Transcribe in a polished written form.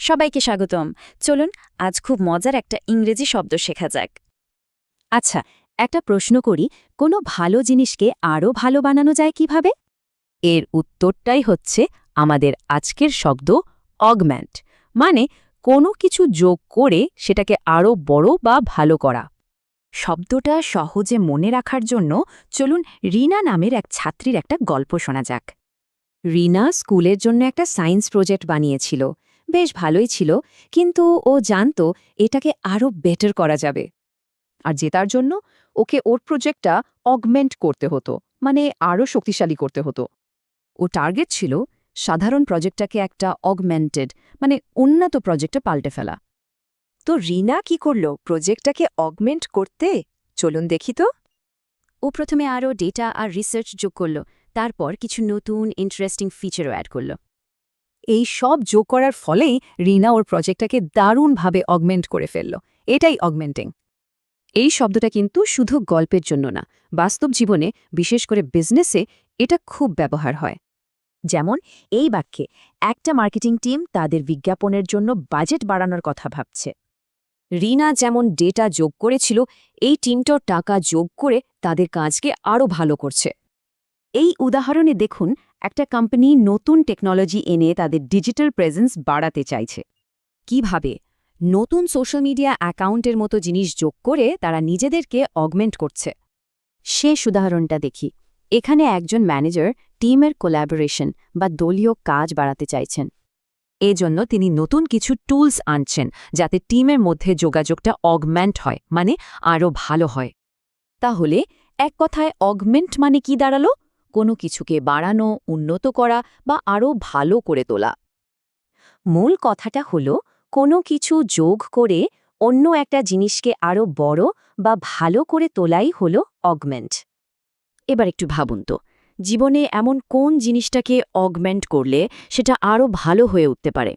সবাইকে স্বাগতম। চলুন আজ খুব মজার একটা ইংরেজি শব্দ শেখা যাক। আচ্ছা, একটা প্রশ্ন করি, কোনো ভালো জিনিসকে আরও ভালো বানানো যায় কিভাবে? এর উত্তরটাই হচ্ছে আমাদের আজকের শব্দ অগম্যান্ট, মানে কোনো কিছু যোগ করে সেটাকে আরও বড় বা ভালো করা। শব্দটা সহজে মনে রাখার জন্য চলুন রিনা নামের এক ছাত্রীর একটা গল্প শোনা যাক। রিনা স্কুলের জন্য একটা সায়েন্স প্রজেক্ট বানিয়েছিল। বেশ ভালোই ছিল, কিন্তু ও জানত এটাকে আরও বেটার করা যাবে। আর জেতার জন্য ওকে ওর প্রজেক্টটা অগমেন্ট করতে হতো, মানে আরও শক্তিশালী করতে হতো। ও টার্গেট ছিল সাধারণ প্রজেক্টটাকে একটা অগমেন্টেড, মানে উন্নত প্রজেক্টে পাল্টে ফেলা। তো রিনা কি করলো প্রজেক্টটাকে অগমেন্ট করতে? চলুন দেখি তো। ও প্রথমে আরও ডেটা আর রিসার্চ যোগ করল, তারপর কিছু নতুন ইন্টারেস্টিং ফিচারও অ্যাড করল। এই সব যোগ করার ফলেই রিনা ওর প্রজেক্টটাকে দারুণভাবে অগমেন্ট করে ফেলল। এটাই অগমেন্টিং। এই শব্দটা কিন্তু শুধু গল্পের জন্য না, বাস্তব জীবনে, বিশেষ করে বিজনেসে এটা খুব ব্যবহার হয়। যেমন এই বাক্যে একটা মার্কেটিং টিম তাদের বিজ্ঞাপনের জন্য বাজেট বাড়ানোর কথা ভাবছে। রিনা যেমন ডেটা যোগ করেছিল, এই টিমটাও টাকা যোগ করে তাদের কাজকে আরও ভালো করছে। এই উদাহরণে দেখুন, একটা কোম্পানি নতুন টেকনোলজি এনে তাদের ডিজিটাল প্রেজেন্স বাড়াতে চাইছে। কিভাবে? নতুন সোশ্যাল মিডিয়া অ্যাকাউন্টের মতো জিনিস যোগ করে তারা নিজেদেরকে অগমেন্ট করছে। শেষ উদাহরণটা দেখি। এখানে একজন ম্যানেজার টিমের কোল্যাবোরেশন বা দলীয় কাজ বাড়াতে চাইছেন। এজন্য তিনি নতুন কিছু টুলস আনছেন যাতে টিমের মধ্যে যোগাযোগটা অগমেন্ট হয়, মানে আরও ভালো হয়। তাহলে এক কথায় অগমেন্ট মানে কি দাঁড়ালো? কোনো কিছুকে বাড়ানো, উন্নত করা বা আরও ভালো করে তোলা। মূল কথাটা হলো কোনো কিছু যোগ করে অন্য একটা জিনিসকে আরও বড় বা ভালো করে তোলাই হলো অগমেন্ট। এবার একটু ভাবুন তো, জীবনে এমন কোন জিনিসটাকে অগমেন্ট করলে সেটা আরও ভালো হয়ে উঠতে পারে?